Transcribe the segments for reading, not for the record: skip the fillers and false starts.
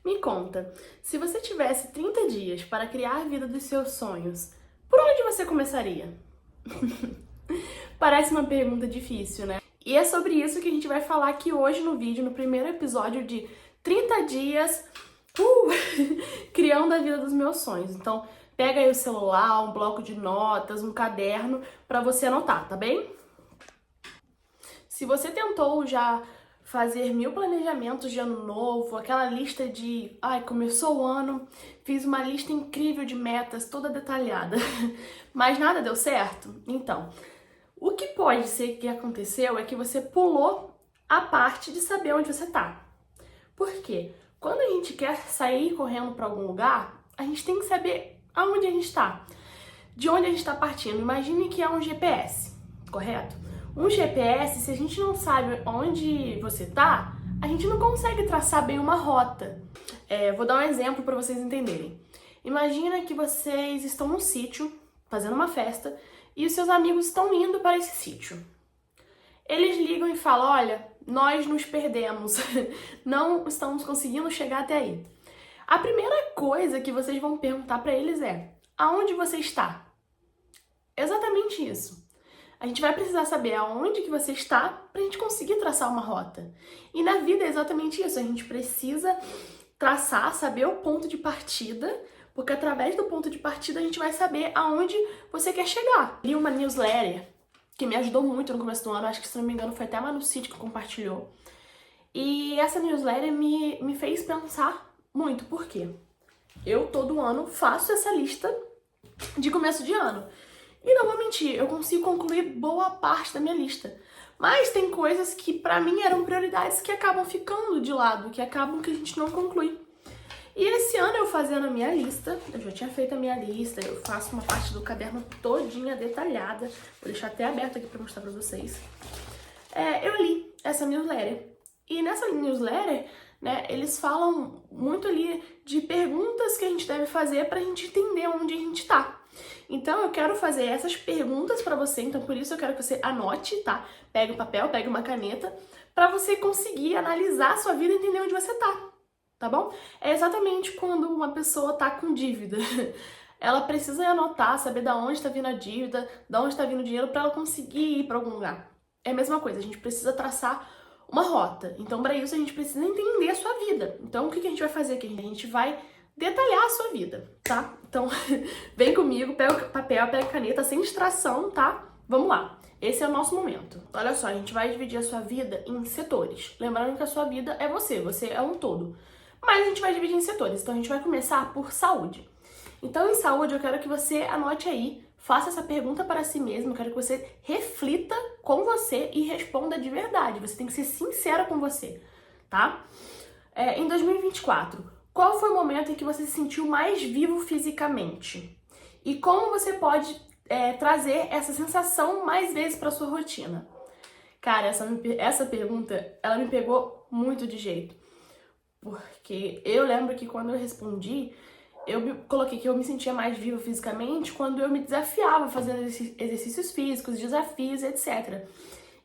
Me conta, se você tivesse 30 dias para criar a vida dos seus sonhos, por onde você começaria? Parece uma pergunta difícil, né? E é sobre isso que a gente vai falar aqui hoje no vídeo, no primeiro episódio de 30 dias criando a vida dos meus sonhos. Então, pega aí o celular, um bloco de notas, um caderno para você anotar, tá bem? Se você tentou já fazer 1000 planejamentos de ano novo, aquela lista de, começou o ano, fiz uma lista incrível de metas, toda detalhada, mas nada deu certo? Então, o que pode ser que aconteceu é que você pulou a parte de saber onde você tá. Por quê? Quando a gente quer sair correndo para algum lugar, a gente tem que saber aonde a gente está, de onde a gente está partindo. Imagine que é um GPS, correto? Um GPS, se a gente não sabe onde você tá, a gente não consegue traçar bem uma rota. Vou dar um exemplo para vocês entenderem. Imagina que vocês estão num sítio, fazendo uma festa, e os seus amigos estão indo para esse sítio. Eles ligam e falam, olha, nós nos perdemos, não estamos conseguindo chegar até aí. A primeira coisa que vocês vão perguntar para eles é, aonde você está? Exatamente isso. A gente vai precisar saber aonde que você está para a gente conseguir traçar uma rota. E na vida é exatamente isso, a gente precisa traçar, saber o ponto de partida, porque através do ponto de partida a gente vai saber aonde você quer chegar. Li uma newsletter que me ajudou muito no começo do ano, acho que se não me engano foi até a Manu Cid que compartilhou. E essa newsletter me fez pensar muito, por quê? Eu todo ano faço essa lista de começo de ano. E não vou mentir, eu consigo concluir boa parte da minha lista. Mas tem coisas que pra mim eram prioridades que acabam ficando de lado, que acabam que a gente não conclui. E esse ano eu fazendo a minha lista, eu já tinha feito a minha lista, eu faço uma parte do caderno todinha detalhada, vou deixar até aberto aqui pra mostrar pra vocês. Eu li essa newsletter. E nessa newsletter, né, eles falam muito ali de perguntas que a gente deve fazer pra gente entender onde a gente tá. Então eu quero fazer essas perguntas pra você, então por isso eu quero que você anote, tá? Pegue um papel, pegue uma caneta, pra você conseguir analisar a sua vida e entender onde você tá bom? É exatamente quando uma pessoa tá com dívida. Ela precisa anotar, saber da onde tá vindo a dívida, da onde tá vindo o dinheiro pra ela conseguir ir pra algum lugar. É a mesma coisa, a gente precisa traçar uma rota. Então, para isso, a gente precisa entender a sua vida. Então, o que a gente vai fazer aqui? A gente vai detalhar a sua vida, tá? Então, vem comigo, pega o papel, pega a caneta, sem distração, tá? Vamos lá. Esse é o nosso momento. Olha só, a gente vai dividir a sua vida em setores. Lembrando que a sua vida é você é um todo. Mas a gente vai dividir em setores. Então, a gente vai começar por saúde. Então, em saúde, eu quero que você anote aí, faça essa pergunta para si mesmo, eu quero que você reflita com você e responda de verdade. Você tem que ser sincera com você, tá? Em 2024, qual foi o momento em que você se sentiu mais vivo fisicamente? E como você pode trazer essa sensação mais vezes para sua rotina? Cara, essa pergunta, ela me pegou muito de jeito. Porque eu lembro que quando eu respondi, coloquei que eu me sentia mais viva fisicamente quando eu me desafiava fazendo exercícios físicos, desafios, etc.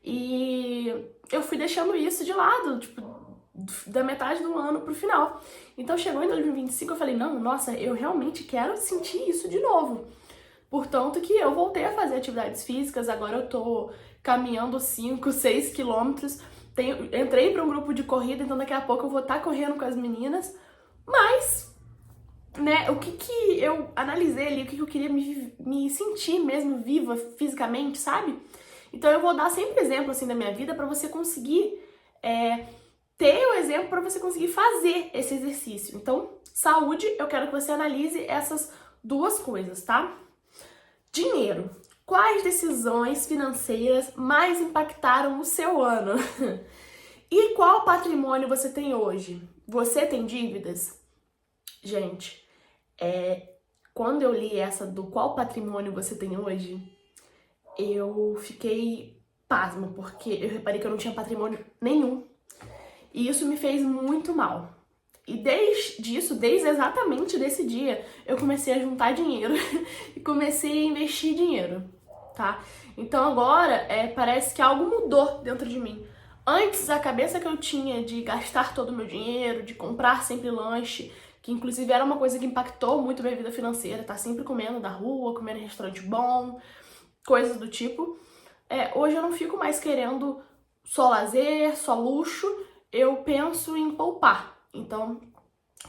E eu fui deixando isso de lado, tipo, da metade do ano pro final. Então chegou em 2025, eu falei, não, nossa, eu realmente quero sentir isso de novo. Portanto que eu voltei a fazer atividades físicas, agora eu tô caminhando 5, 6 quilômetros, entrei para um grupo de corrida, então daqui a pouco eu vou estar correndo com as meninas, mas né, o que eu analisei ali, o que eu queria me sentir mesmo viva fisicamente, sabe? Então eu vou dar sempre exemplo assim da minha vida pra você conseguir ter o exemplo pra você conseguir fazer esse exercício. Então, saúde, eu quero que você analise essas duas coisas, tá? Dinheiro. Quais decisões financeiras mais impactaram o seu ano? E qual patrimônio você tem hoje? Você tem dívidas? Gente, quando eu li essa do qual patrimônio você tem hoje, eu fiquei pasma, porque eu reparei que eu não tinha patrimônio nenhum. E isso me fez muito mal. E desde exatamente desse dia, eu comecei a juntar dinheiro e comecei a investir dinheiro, tá? Então agora, parece que algo mudou dentro de mim. Antes, a cabeça que eu tinha de gastar todo o meu dinheiro, de comprar sempre lanche, que inclusive era uma coisa que impactou muito minha vida financeira, tá sempre comendo na rua, comendo em restaurante bom, coisas do tipo. Hoje eu não fico mais querendo só lazer, só luxo, eu penso em poupar. Então,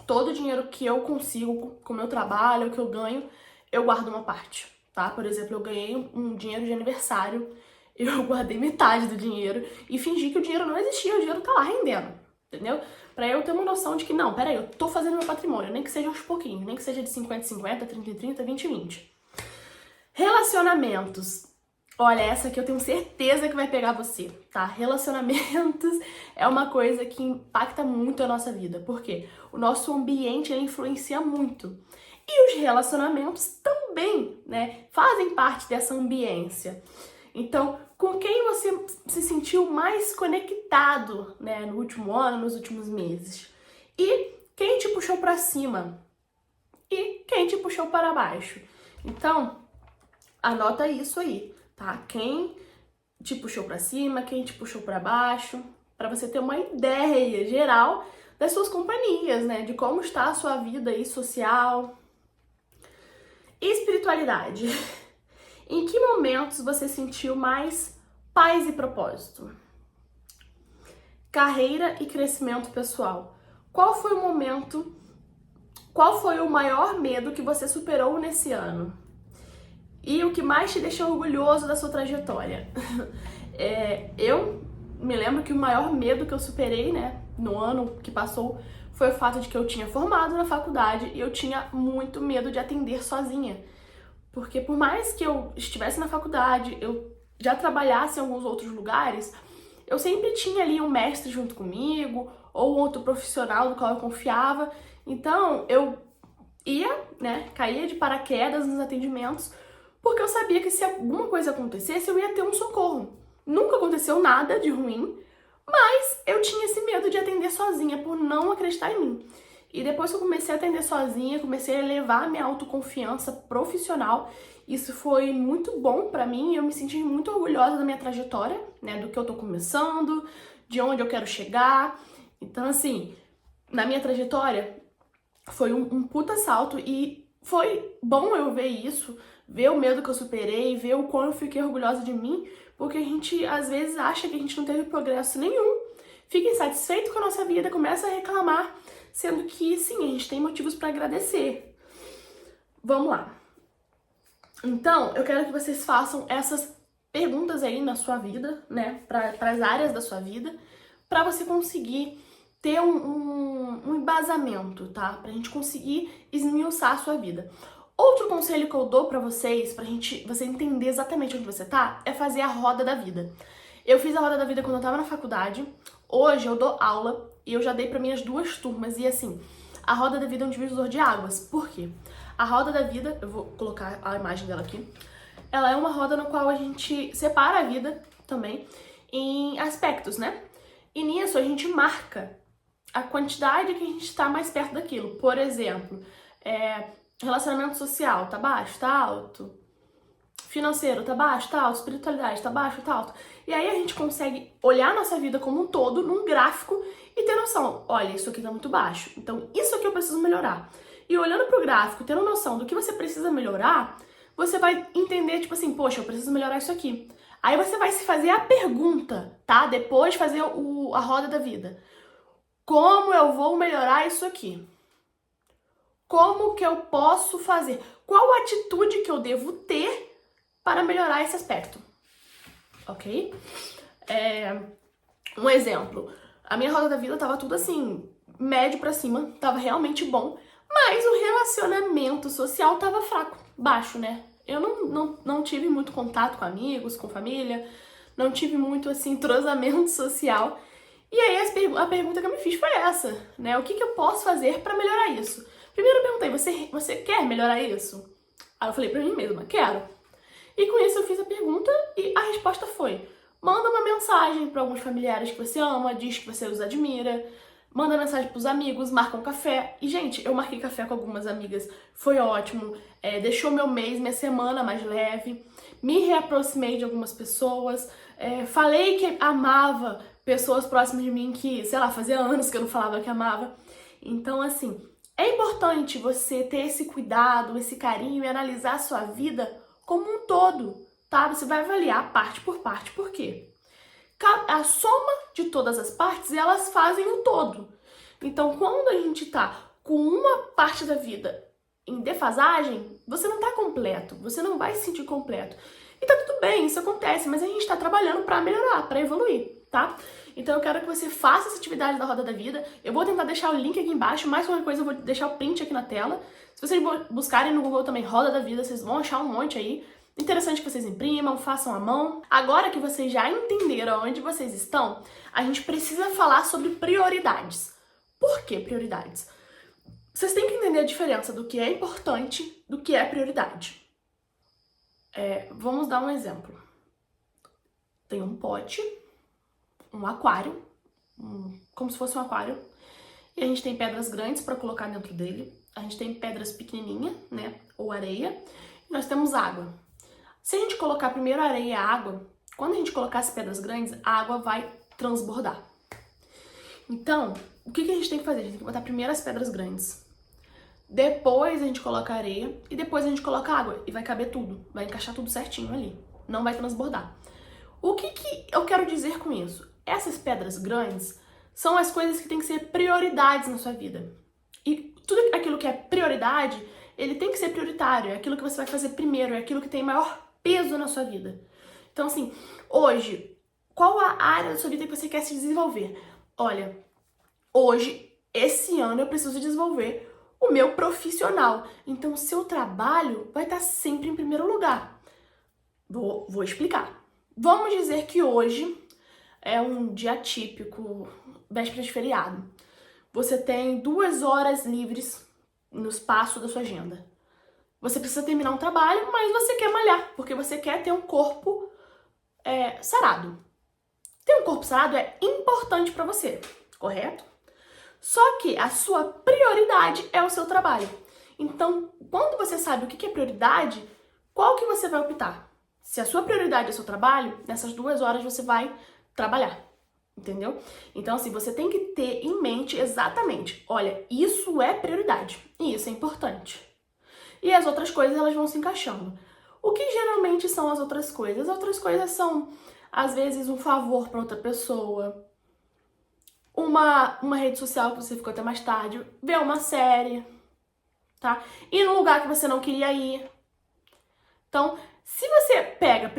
todo o dinheiro que eu consigo com o meu trabalho, que eu ganho, eu guardo uma parte, tá? Por exemplo, eu ganhei um dinheiro de aniversário, eu guardei metade do dinheiro e fingi que o dinheiro não existia, o dinheiro tá lá rendendo, entendeu? Pra eu ter uma noção de que, não, peraí, eu tô fazendo meu patrimônio, nem que seja aos pouquinhos, nem que seja de 50 em 50, 30 em 30, 20 em 20. Relacionamentos. Olha, essa aqui eu tenho certeza que vai pegar você, tá? Relacionamentos é uma coisa que impacta muito a nossa vida. Por quê? O nosso ambiente, ele influencia muito. E os relacionamentos também, né? Fazem parte dessa ambiência. Então, com quem você se sentiu mais conectado, né? No último ano, nos últimos meses? E quem te puxou pra cima? E quem te puxou para baixo? Então, anota isso aí, tá? Quem te puxou pra cima, quem te puxou pra baixo, pra você ter uma ideia geral das suas companhias, né? De como está a sua vida aí social. Espiritualidade. Em que momentos você sentiu mais paz e propósito? Carreira e crescimento pessoal. Qual foi o maior medo que você superou nesse ano? E o que mais te deixou orgulhoso da sua trajetória? Eu me lembro que o maior medo que eu superei, né, no ano que passou, foi o fato de que eu tinha formado na faculdade e eu tinha muito medo de atender sozinha. Porque por mais que eu estivesse na faculdade, eu já trabalhasse em alguns outros lugares, eu sempre tinha ali um mestre junto comigo, ou outro profissional do qual eu confiava. Então, eu ia, né, caía de paraquedas nos atendimentos, porque eu sabia que se alguma coisa acontecesse, eu ia ter um socorro. Nunca aconteceu nada de ruim, mas eu tinha esse medo de atender sozinha, por não acreditar em mim. E depois que eu comecei a atender sozinha, comecei a elevar a minha autoconfiança profissional, isso foi muito bom pra mim, eu me senti muito orgulhosa da minha trajetória, né, do que eu tô começando, de onde eu quero chegar. Então, assim, na minha trajetória, foi um puta salto e foi bom eu ver isso, ver o medo que eu superei, ver o quão eu fiquei orgulhosa de mim, porque a gente às vezes acha que a gente não teve progresso nenhum, fica insatisfeito com a nossa vida, começa a reclamar, sendo que sim, a gente tem motivos para agradecer. Vamos lá. Então, eu quero que vocês façam essas perguntas aí na sua vida, né, para as áreas da sua vida, para você conseguir ter um embasamento, tá? Pra gente conseguir esmiuçar a sua vida. Outro conselho que eu dou pra vocês, você entender exatamente onde você tá, é fazer a roda da vida. Eu fiz a roda da vida quando eu tava na faculdade, hoje eu dou aula e eu já dei pra minhas 2 turmas, e assim, a roda da vida é um divisor de águas. Por quê? A roda da vida, eu vou colocar a imagem dela aqui, ela é uma roda no qual a gente separa a vida também em aspectos, né? E nisso a gente marca a quantidade que a gente está mais perto daquilo. Por exemplo, relacionamento social, tá baixo, tá alto. Financeiro, tá baixo, tá alto. Espiritualidade, tá baixo, tá alto. E aí a gente consegue olhar a nossa vida como um todo, num gráfico, e ter noção, olha, isso aqui tá muito baixo, então isso aqui eu preciso melhorar. E olhando pro gráfico, tendo noção do que você precisa melhorar, você vai entender, tipo assim, poxa, eu preciso melhorar isso aqui. Aí você vai se fazer a pergunta, tá? Depois de fazer a roda da vida. Como eu vou melhorar isso aqui? Como que eu posso fazer? Qual atitude que eu devo ter para melhorar esse aspecto? Ok? Um exemplo. A minha roda da vida tava tudo assim, médio pra cima, tava realmente bom, mas o relacionamento social tava fraco, baixo, né? Eu não tive muito contato com amigos, com família, não tive muito, assim, entrosamento social. E aí a pergunta que eu me fiz foi essa, né? O que eu posso fazer pra melhorar isso? Primeiro eu perguntei, você quer melhorar isso? Aí eu falei pra mim mesma, quero. E com isso eu fiz a pergunta e a resposta foi: manda uma mensagem para alguns familiares que você ama, diz que você os admira, manda mensagem pros amigos, marca um café. E, gente, eu marquei café com algumas amigas, foi ótimo, deixou meu mês, minha semana mais leve, me reaproximei de algumas pessoas, falei que amava pessoas próximas de mim que, sei lá, fazia anos que eu não falava que amava. Então, assim, é importante você ter esse cuidado, esse carinho e analisar a sua vida como um todo, tá? Você vai avaliar parte por parte, por quê? A soma de todas as partes, elas fazem o todo. Então, quando a gente tá com uma parte da vida em defasagem, você não tá completo, você não vai se sentir completo. E tá tudo bem, isso acontece, mas a gente tá trabalhando pra melhorar, pra evoluir, tá? Então eu quero que você faça essa atividade da Roda da Vida. Eu vou tentar deixar o link aqui embaixo, mais qualquer coisa eu vou deixar o print aqui na tela. Se vocês buscarem no Google também Roda da Vida, vocês vão achar um monte aí. Interessante que vocês imprimam, façam à mão. Agora que vocês já entenderam onde vocês estão, a gente precisa falar sobre prioridades. Por que prioridades? Vocês têm que entender a diferença do que é importante do que é prioridade. Vamos dar um exemplo. Tem um pote, um aquário, como se fosse um aquário, e a gente tem pedras grandes para colocar dentro dele, a gente tem pedras pequenininhas, né, ou areia, e nós temos água. Se a gente colocar primeiro a areia e a água, quando a gente colocar as pedras grandes, a água vai transbordar. Então, o que a gente tem que fazer? A gente tem que botar primeiro as pedras grandes, depois a gente coloca a areia e depois a gente coloca a água, e vai caber tudo, vai encaixar tudo certinho ali, não vai transbordar. O que eu quero dizer com isso? Essas pedras grandes são as coisas que têm que ser prioridades na sua vida. E tudo aquilo que é prioridade, ele tem que ser prioritário, é aquilo que você vai fazer primeiro, é aquilo que tem maior peso na sua vida. Então, assim, hoje, qual a área da sua vida que você quer se desenvolver? Olha, hoje, esse ano, eu preciso desenvolver o meu profissional. Então, o seu trabalho vai estar sempre em primeiro lugar. Vou explicar. Vamos dizer que hoje é um dia típico, véspera de feriado. Você tem 2 horas livres no espaço da sua agenda. Você precisa terminar um trabalho, mas você quer malhar, porque você quer ter um corpo sarado. Ter um corpo sarado é importante para você, correto? Só que a sua prioridade é o seu trabalho. Então, quando você sabe o que é prioridade, qual que você vai optar? Se a sua prioridade é o seu trabalho, nessas 2 horas você vai trabalhar, entendeu? Então, assim, você tem que ter em mente exatamente, olha, isso é prioridade e isso é importante. E as outras coisas, elas vão se encaixando. O que geralmente são as outras coisas? As outras coisas são, às vezes, um favor para outra pessoa, uma rede social que você ficou até mais tarde, ver uma série, tá? Ir num lugar que você não queria ir. Então, se você pega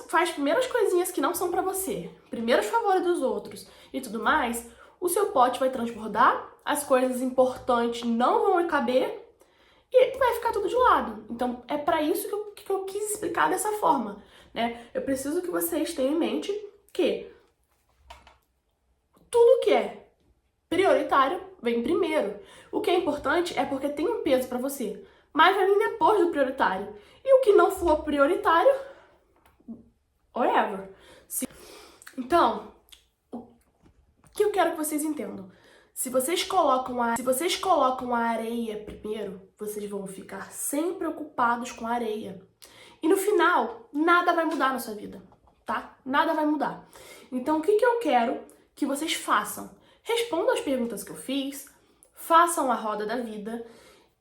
faz primeiras coisinhas que não são pra você, primeiros favores dos outros e tudo mais, o seu pote vai transbordar, as coisas importantes não vão caber e vai ficar tudo de lado. Então, é pra isso que eu quis explicar dessa forma, né? Eu preciso que vocês tenham em mente que tudo que é prioritário vem primeiro. O que é importante é porque tem um peso pra você, mas vai vir depois do prioritário. E o que não for prioritário, whatever. Então, o que eu quero que vocês entendam? Se vocês colocam a areia primeiro, vocês vão ficar sempre preocupados com a areia. E no final, nada vai mudar na sua vida, tá? Nada vai mudar. Então, o que eu quero que vocês façam? Respondam as perguntas que eu fiz, façam a roda da vida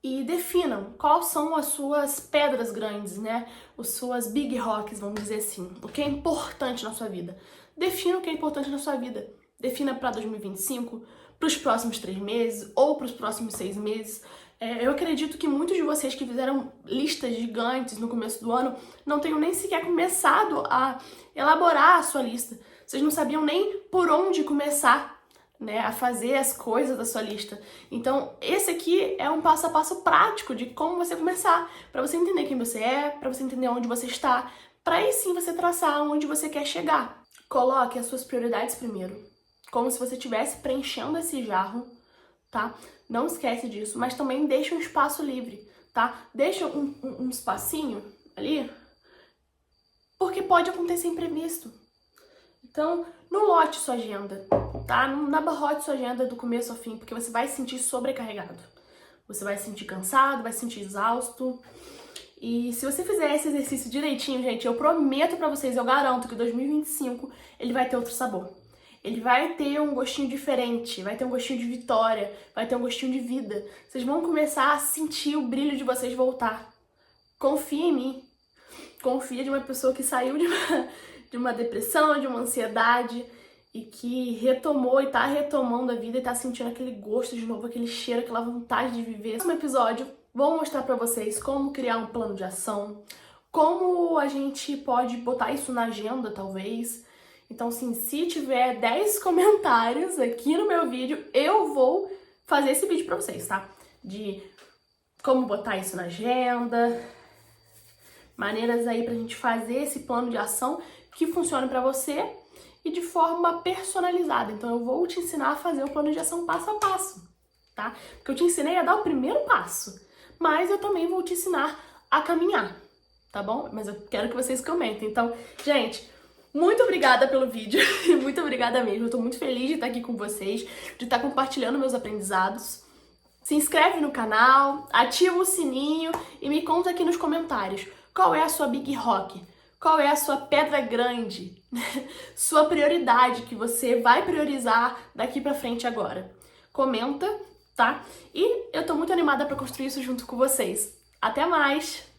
e definam quais são as suas pedras grandes, né? As suas big rocks, vamos dizer assim. O que é importante na sua vida. Defina o que é importante na sua vida. Defina para 2025, para os próximos 3 meses ou para os próximos 6 meses. Eu acredito que muitos de vocês que fizeram listas gigantes no começo do ano não tenham nem sequer começado a elaborar a sua lista. Vocês não sabiam nem por onde começar, né, a fazer as coisas da sua lista. Então, esse aqui é um passo a passo prático de como você começar, para você entender quem você é, para você entender onde você está, para aí sim você traçar onde você quer chegar. Coloque as suas prioridades primeiro, como se você estivesse preenchendo esse jarro, tá? Não esquece disso, mas também deixa um espaço livre, tá? Deixa um espacinho ali, porque pode acontecer imprevisto. Então, não lote sua agenda, tá? Não abarrote sua agenda do começo ao fim, porque você vai se sentir sobrecarregado. Você vai se sentir cansado, vai se sentir exausto. E se você fizer esse exercício direitinho, gente, eu prometo pra vocês, eu garanto que 2025 ele vai ter outro sabor. ele vai ter um gostinho diferente, vai ter um gostinho de vitória, vai ter um gostinho de vida. Vocês vão começar a sentir o brilho de vocês voltar. Confia em mim. Confia de uma pessoa que saiu de uma depressão, de uma ansiedade e que retomou e tá retomando a vida e tá sentindo aquele gosto de novo, aquele cheiro, aquela vontade de viver. No episódio, vou mostrar pra vocês como criar um plano de ação, como a gente pode botar isso na agenda, talvez. Então, assim, se tiver 10 comentários aqui no meu vídeo, eu vou fazer esse vídeo pra vocês, tá? De como botar isso na agenda, maneiras aí pra gente fazer esse plano de ação que funcione pra você e de forma personalizada. Então, eu vou te ensinar a fazer o plano de ação passo a passo, tá? Porque eu te ensinei a dar o primeiro passo, mas eu também vou te ensinar a caminhar, tá bom? Mas eu quero que vocês comentem. Então, gente, muito obrigada pelo vídeo, muito obrigada mesmo. Eu tô muito feliz de estar aqui com vocês, de estar compartilhando meus aprendizados. Se inscreve no canal, ativa o sininho e me conta aqui nos comentários qual é a sua Big Rock, qual é a sua pedra grande, sua prioridade que você vai priorizar daqui pra frente agora. Comenta, tá? E eu tô muito animada pra construir isso junto com vocês. Até mais!